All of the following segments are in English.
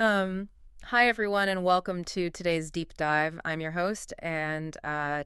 Hi everyone, and welcome to today's deep dive. I'm your host, and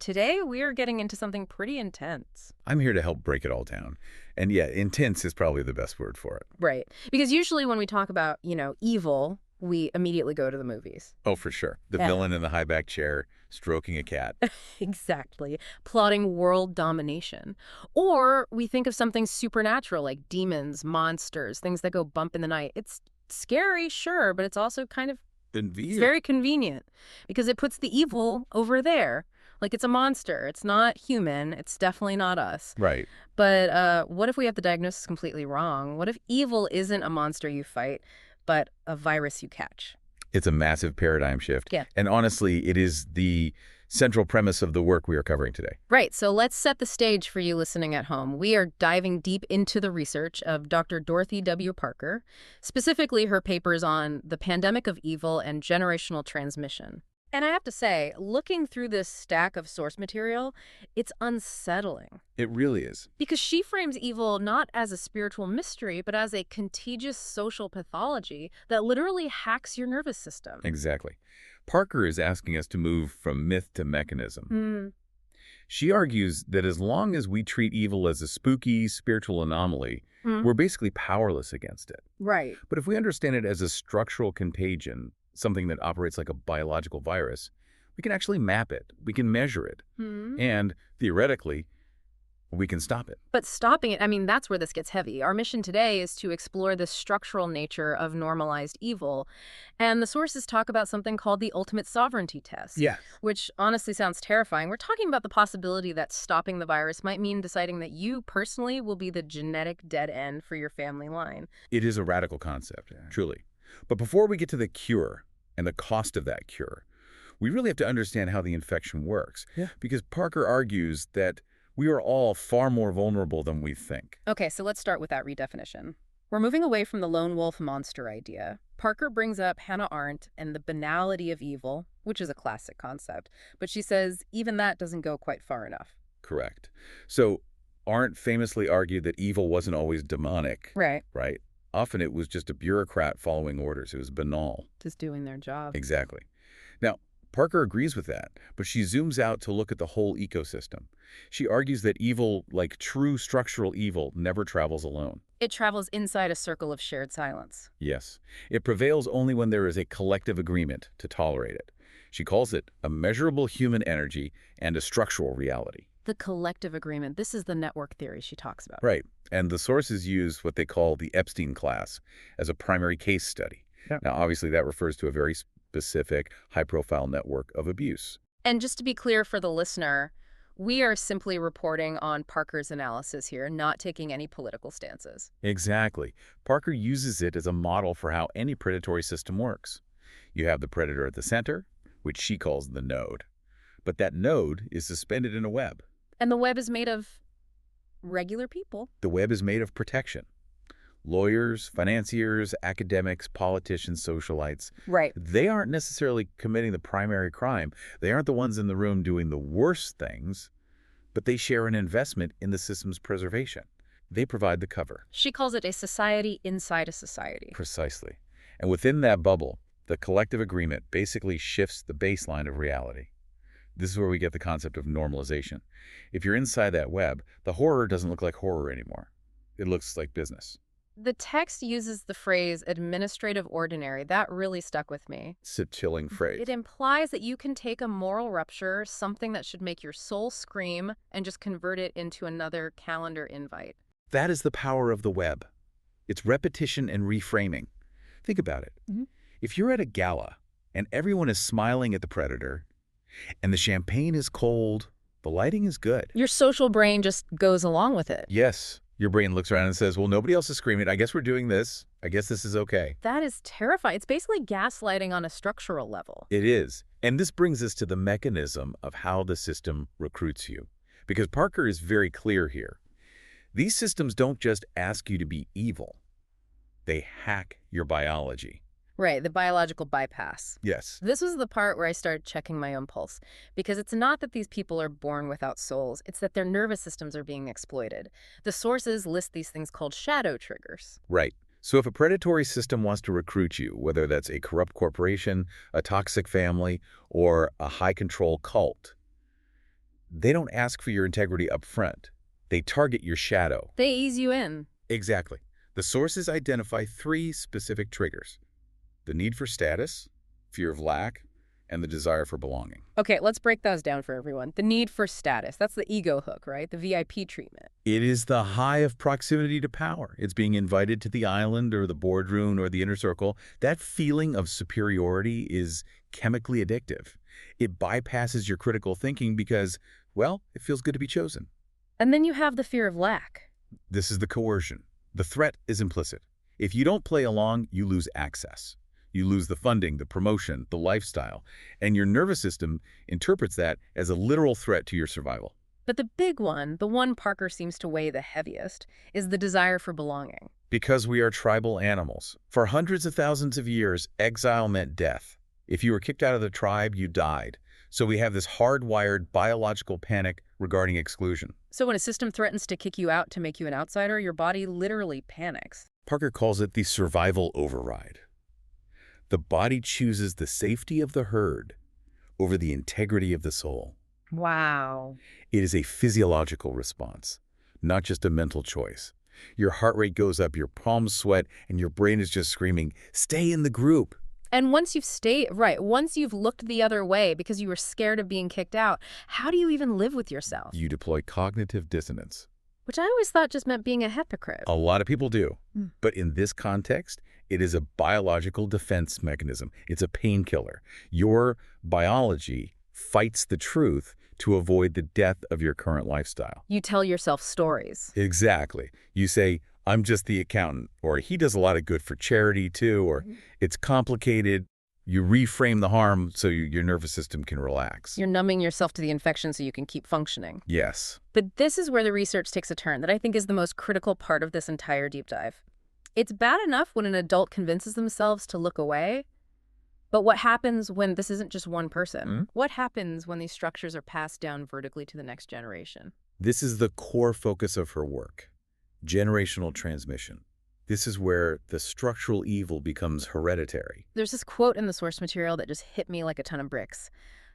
today we are getting into something pretty intense. I'm here to help break it all down. And yeah, intense is probably the best word for it. Right. Because usually when we talk about, evil, we immediately go to the movies. Oh, for sure. The Yeah. villain in the high back chair stroking a cat. Exactly. Plotting world domination. Or we think of something supernatural like demons, monsters, things that go bump in the night. It's scary, sure, but it's also it's Convenient. very convenient because it puts the evil over there. Like it's a monster. It's not human. It's definitely not us. Right. But what if we have the diagnosis completely wrong? What if evil isn't a monster you fight, but a virus you catch? It's a massive paradigm shift. Yeah. And honestly, it is the central premise of the work we are covering today. Right. So let's set the stage for you listening at home. We are diving deep into the research of Dr. Dorothy W. Parker, specifically her papers on the pandemic of evil and generational transmission. And I have to say, looking through this stack of source material, it's unsettling. It really is. Because she frames evil not as a spiritual mystery, but as a contagious social pathology that literally hacks your nervous system. Exactly. Parker is asking us to move from myth to mechanism. Hmm. She argues that as long as we treat evil as a spooky, spiritual anomaly, Hmm. we're basically powerless against it. Right. But if we understand it as a structural contagion, something that operates like a biological virus, we can actually map it, we can measure it, Hmm. and theoretically, we can stop it. But stopping it, I mean, that's where this gets heavy. Our mission today is to explore the structural nature of normalized evil. And the sources talk about something called the ultimate sovereignty test, Yeah. which honestly sounds terrifying. We're talking about the possibility that stopping the virus might mean deciding that you personally will be the genetic dead end for your family line. It is a radical concept, truly. But before we get to the cure and the cost of that cure, we really have to understand how the infection works. Yeah. Because Parker argues that we are all far more vulnerable than we think. Okay, so let's start with that redefinition. We're moving away from the lone wolf monster idea. Parker brings up Hannah Arendt and the banality of evil, which is a classic concept, but she says even that doesn't go quite far enough. Correct. So Arendt famously argued that evil wasn't always demonic, Right. right? Often it was just a bureaucrat following orders. It was banal. Just doing their job. Exactly. Now, Parker agrees with that, but she zooms out to look at the whole ecosystem. She argues that evil, like true structural evil, never travels alone. It travels inside a circle of shared silence. Yes, it prevails only when there is a collective agreement to tolerate it. She calls it a measurable human energy and a structural reality. The collective agreement. This is the network theory she talks about. Right, and the sources use what they call the Epstein class as a primary case study. Yeah. Now, obviously, that refers to a very specific, high-profile network of abuse. And just to be clear for the listener, we are simply reporting on Parker's analysis here, not taking any political stances. Exactly. Parker uses it as a model for how any predatory system works. You have the predator at the center, which she calls the node. But that node is suspended in a web. And the web is made of regular people. The web is made of protection. Lawyers, financiers, academics, politicians, socialites. Right. They aren't necessarily committing the primary crime. They aren't the ones in the room doing the worst things, but they share an investment in the system's preservation. They provide the cover. She calls it a society inside a society. Precisely. And within that bubble, the collective agreement basically shifts the baseline of reality. This is where we get the concept of normalization. If you're inside that web, the horror doesn't look like horror anymore. It looks like business. The text uses the phrase administrative ordinary. That really stuck with me. It's a chilling phrase. It implies that you can take a moral rupture, something that should make your soul scream, and just convert it into another calendar invite. That is the power of the web. It's repetition and reframing. Think about it. Mhm. If you're at a gala and everyone is smiling at the predator, and the champagne is cold, the lighting is good. Your social brain just goes along with it. Yes, your brain looks around and says, well, nobody else is screaming. I guess we're doing this. I guess this is okay. That is terrifying. It's basically gaslighting on a structural level. It is. And this brings us to the mechanism of how the system recruits you. Because Parker is very clear here. These systems don't just ask you to be evil. They hack your biology. Right, the biological bypass. Yes. This was the part where I started checking my own pulse, because it's not that these people are born without souls, it's that their nervous systems are being exploited. The sources list these things called shadow triggers. Right. So if a predatory system wants to recruit you, whether that's a corrupt corporation, a toxic family, or a high-control cult, they don't ask for your integrity up front. They target your shadow. They ease you in. Exactly. The sources identify three specific triggers: the need for status, fear of lack, and the desire for belonging. Okay, let's break those down for everyone. The need for status. That's the ego hook, right? The VIP treatment. It is the high of proximity to power. It's being invited to the island or the boardroom or the inner circle. That feeling of superiority is chemically addictive. It bypasses your critical thinking because, well, it feels good to be chosen. And then you have the fear of lack. This is the coercion. The threat is implicit. If you don't play along, you lose access. You lose the funding, the promotion, the lifestyle, and your nervous system interprets that as a literal threat to your survival. But the big one, the one Parker seems to weigh the heaviest, is the desire for belonging. Because we are tribal animals. For hundreds of thousands of years, exile meant death. If you were kicked out of the tribe, you died. So we have this hardwired biological panic regarding exclusion. So when a system threatens to kick you out to make you an outsider, your body literally panics. Parker calls it the survival override. The body chooses the safety of the herd over the integrity of the soul. Wow. It is a physiological response, not just a mental choice. Your heart rate goes up, your palms sweat, and your brain is just screaming, "Stay in the group." And once once you've looked the other way because you were scared of being kicked out, how do you even live with yourself? You deploy cognitive dissonance. Which I always thought just meant being a hypocrite. A lot of people do. But in this context, it is a biological defense mechanism. It's a painkiller. Your biology fights the truth to avoid the death of your current lifestyle. You tell yourself stories. Exactly. You say, "I'm just the accountant," or "he does a lot of good for charity too," or "it's complicated." You reframe the harm so your nervous system can relax. You're numbing yourself to the infection so you can keep functioning. Yes. But this is where the research takes a turn that I think is the most critical part of this entire deep dive. It's bad enough when an adult convinces themselves to look away, but what happens when this isn't just one person? What happens when these structures are passed down vertically to the next generation? This is the core focus of her work: generational transmission. This is where the structural evil becomes hereditary. There's this quote in the source material that just hit me like a ton of bricks.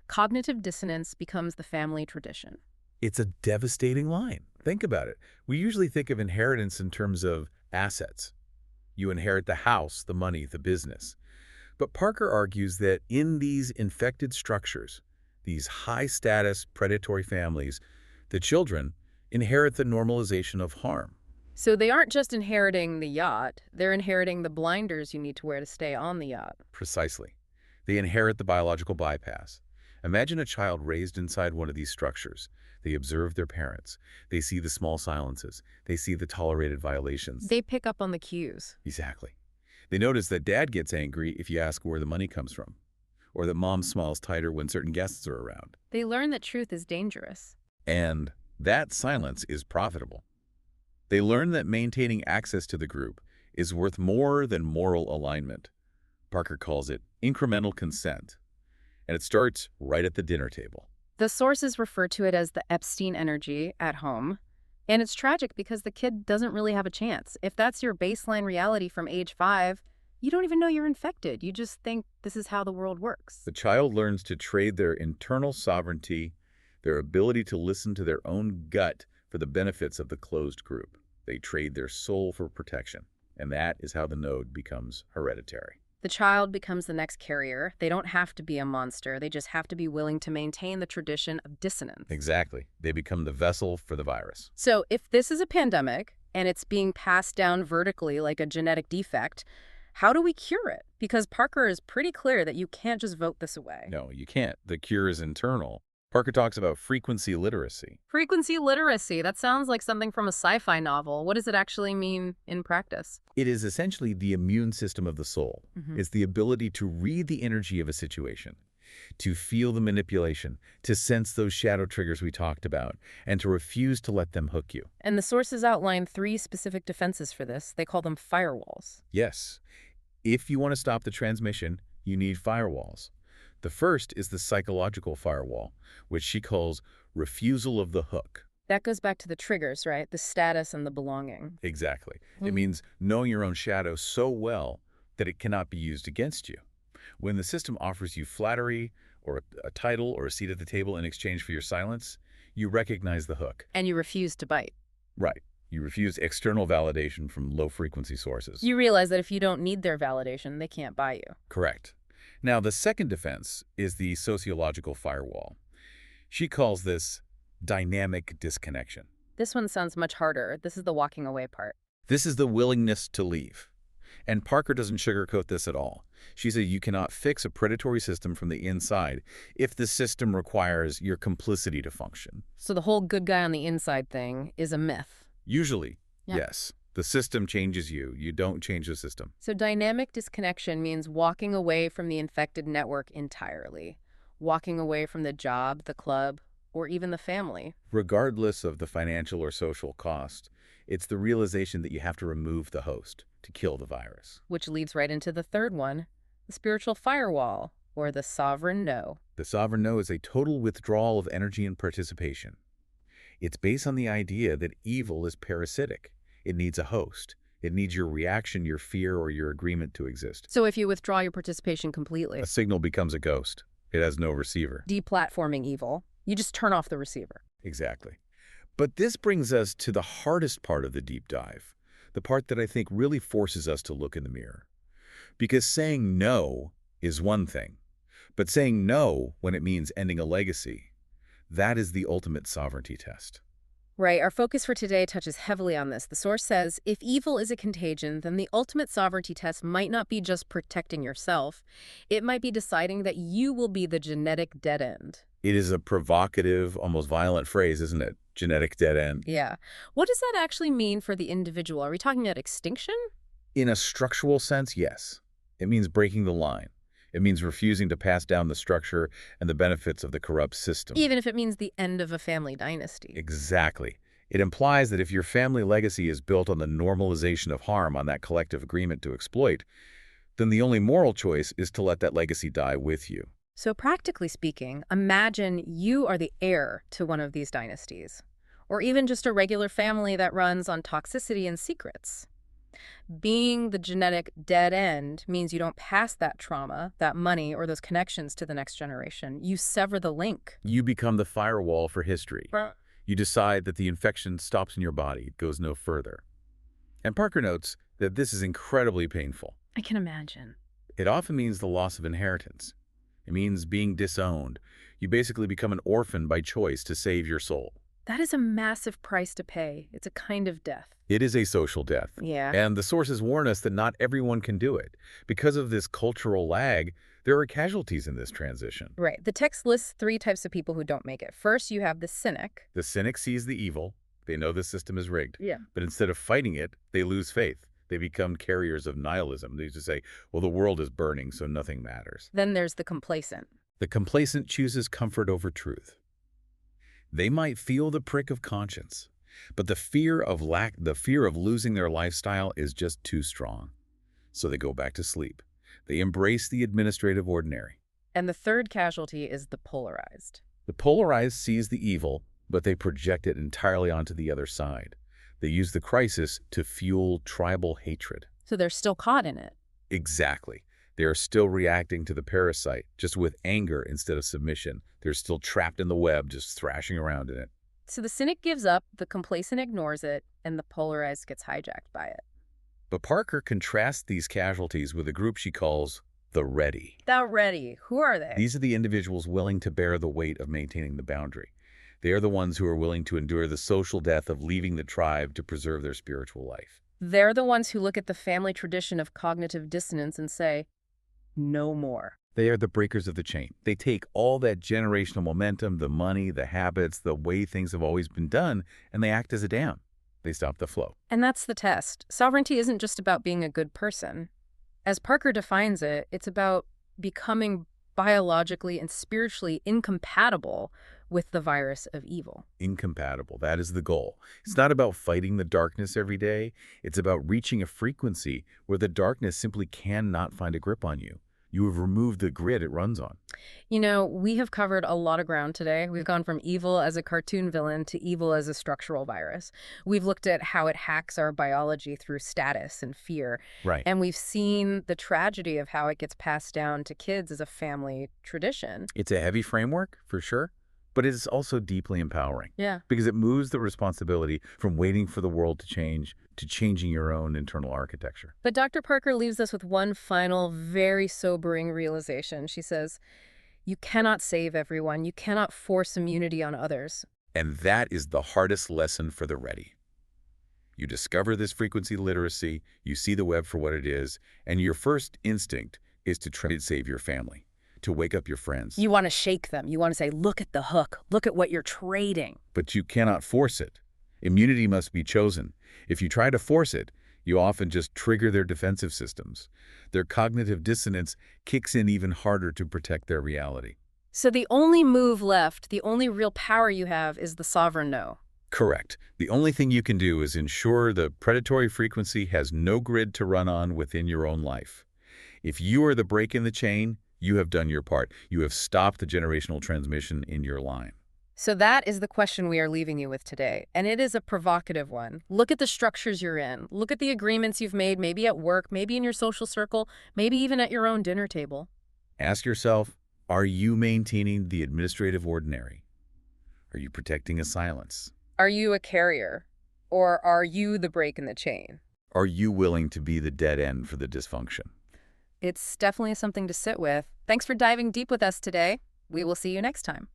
Cognitive dissonance becomes the family tradition. It's a devastating line. Think about it. We usually think of inheritance in terms of assets. You inherit the house, the money, the business. But Parker argues that in these infected structures, these high-status predatory families, the children inherit the normalization of harm. So they aren't just inheriting the yacht, they're inheriting the blinders you need to wear to stay on the yacht. Precisely. They inherit the biological bypass. Imagine a child raised inside one of these structures. They observe their parents. They see the small silences. They see the tolerated violations. They pick up on the cues. Exactly. They notice that dad gets angry if you ask where the money comes from, or that mom smiles tighter when certain guests are around. They learn that truth is dangerous. And that silence is profitable. They learn that maintaining access to the group is worth more than moral alignment. Parker calls it incremental consent, and it starts right at the dinner table. The sources refer to it as the Epstein energy at home. And it's tragic because the kid doesn't really have a chance. If that's your baseline reality from age 5, you don't even know you're infected. You just think this is how the world works. The child learns to trade their internal sovereignty, their ability to listen to their own gut for the benefits of the closed group. They trade their soul for protection. And that is how the node becomes hereditary. The child becomes the next carrier. They don't have to be a monster. They just have to be willing to maintain the tradition of dissonance. Exactly. They become the vessel for the virus. So if this is a pandemic and it's being passed down vertically like a genetic defect, how do we cure it? Because Parker is pretty clear that you can't just vote this away. No, you can't. The cure is internal. Parker talks about frequency literacy. Frequency literacy. That sounds like something from a sci-fi novel. What does it actually mean in practice? It is essentially the immune system of the soul. It's the ability to read the energy of a situation, to feel the manipulation, to sense those shadow triggers we talked about, and to refuse to let them hook you. And the sources outline 3 specific defenses for this. They call them firewalls. Yes. If you want to stop the transmission, you need firewalls. The first is the psychological firewall, which she calls refusal of the hook. That goes back to the triggers, right? The status and the belonging. Exactly. It Mhm. means knowing your own shadow so well that it cannot be used against you. When the system offers you flattery or a title or a seat at the table in exchange for your silence, you recognize the hook. And you refuse to bite. Right. You refuse external validation from low-frequency sources. You realize that if you don't need their validation, they can't buy you. Correct. Now, the second defense is the sociological firewall. She calls this dynamic disconnection. This one sounds much harder. This is the walking away part. This is the willingness to leave. And Parker doesn't sugarcoat this at all. She says you cannot fix a predatory system from the inside if the system requires your complicity to function. So the whole good guy on the inside thing is a myth. Usually, Yeah. yes. The system changes you. You don't change the system. So dynamic disconnection means walking away from the infected network entirely. Walking away from the job, the club, or even the family. Regardless of the financial or social cost, it's the realization that you have to remove the host to kill the virus. Which leads right into the third one, the spiritual firewall, or the sovereign no. The sovereign no is a total withdrawal of energy and participation. It's based on the idea that evil is parasitic. It needs a host. It needs your reaction, your fear, or your agreement to exist. So if you withdraw your participation completely, A signal becomes a ghost. It has no receiver. deplatforming evil, you just turn off the receiver. Exactly. But this brings us to the hardest part of the deep dive, the part that I think really forces us to look in the mirror. Because saying no is one thing, but saying no when it means ending a legacy, that is the ultimate sovereignty test. Right, our focus for today touches heavily on this. The source says, if evil is a contagion, then the ultimate sovereignty test might not be just protecting yourself. It might be deciding that you will be the genetic dead end. It is a provocative, almost violent phrase, isn't it? Genetic dead end. Yeah. What does that actually mean for the individual? Are we talking about extinction? In a structural sense, yes. It means breaking the line. It means refusing to pass down the structure and the benefits of the corrupt system. Even if it means the end of a family dynasty. Exactly. It implies that if your family legacy is built on the normalization of harm, on that collective agreement to exploit, then the only moral choice is to let that legacy die with you. So practically speaking, imagine you are the heir to one of these dynasties, or even just a regular family that runs on toxicity and secrets. Being the genetic dead end means you don't pass that trauma, that money, or those connections to the next generation. You sever the link. You become the firewall for history. You decide that the infection stops in your body, it goes no further. And Parker notes that this is incredibly painful. I can imagine. It often means the loss of inheritance. It means being disowned. You basically become an orphan by choice to save your soul. That is a massive price to pay. It's a kind of death. It is a social death. Yeah. And the sources warn us that not everyone can do it. Because of this cultural lag, there are casualties in this transition. Right. The text lists 3 types of people who don't make it. First, you have the cynic. The cynic sees the evil. They know the system is rigged. Yeah. But instead of fighting it, they lose faith. They become carriers of nihilism. They just say, well, the world is burning, so nothing matters. Then there's the complacent. The complacent chooses comfort over truth. They might feel the prick of conscience, but the fear of losing their lifestyle is just too strong. So they go back to sleep. They embrace the administrative ordinary. And the third casualty is the polarized. The polarized sees the evil, but they project it entirely onto the other side. They use the crisis to fuel tribal hatred. So they're still caught in it. Exactly. They are still reacting to the parasite, just with anger instead of submission. They're still trapped in the web, just thrashing around in it. So the cynic gives up, the complacent ignores it, and the polarized gets hijacked by it. But Parker contrasts these casualties with a group she calls the ready. The ready. Who are they? These are the individuals willing to bear the weight of maintaining the boundary. They are the ones who are willing to endure the social death of leaving the tribe to preserve their spiritual life. They're the ones who look at the family tradition of cognitive dissonance and say, no more. They are the breakers of the chain. They take all that generational momentum, the money, the habits, the way things have always been done, and they act as a dam. They stop the flow. And that's the test. Sovereignty isn't just about being a good person. As Parker defines it, it's about becoming biologically and spiritually incompatible with the virus of evil. Incompatible. That is the goal. It's not about fighting the darkness every day. It's about reaching a frequency where the darkness simply cannot find a grip on you. You have removed the grid it runs on. You know, we have covered a lot of ground today. We've gone from evil as a cartoon villain to evil as a structural virus. We've looked at how it hacks our biology through status and fear. Right. And we've seen the tragedy of how it gets passed down to kids as a family tradition. It's a heavy framework, for sure, but it is also deeply empowering Yeah. because it moves the responsibility from waiting for the world to change to changing your own internal architecture. But Dr. Parker leaves us with one final, very sobering realization. She says, you cannot save everyone. You cannot force immunity on others. And that is the hardest lesson for the ready. You discover this frequency literacy, you see the web for what it is, and your first instinct is to try to save your family, to wake up your friends. You want to shake them. You want to say, look at the hook. Look at what you're trading. But you cannot force it. Immunity must be chosen. If you try to force it, you often just trigger their defensive systems. Their cognitive dissonance kicks in even harder to protect their reality. So the only move left, the only real power you have is the sovereign no. Correct. The only thing you can do is ensure the predatory frequency has no grid to run on within your own life. If you are the break in the chain, you have done your part. You have stopped the generational transmission in your line. So that is the question we are leaving you with today, and it is a provocative one. Look at the structures you're in. Look at the agreements you've made, maybe at work, maybe in your social circle, maybe even at your own dinner table. Ask yourself, are you maintaining the administrative ordinary? Are you protecting a silence? Are you a carrier, or are you the break in the chain? Are you willing to be the dead end for the dysfunction? It's definitely something to sit with. Thanks for diving deep with us today. We will see you next time.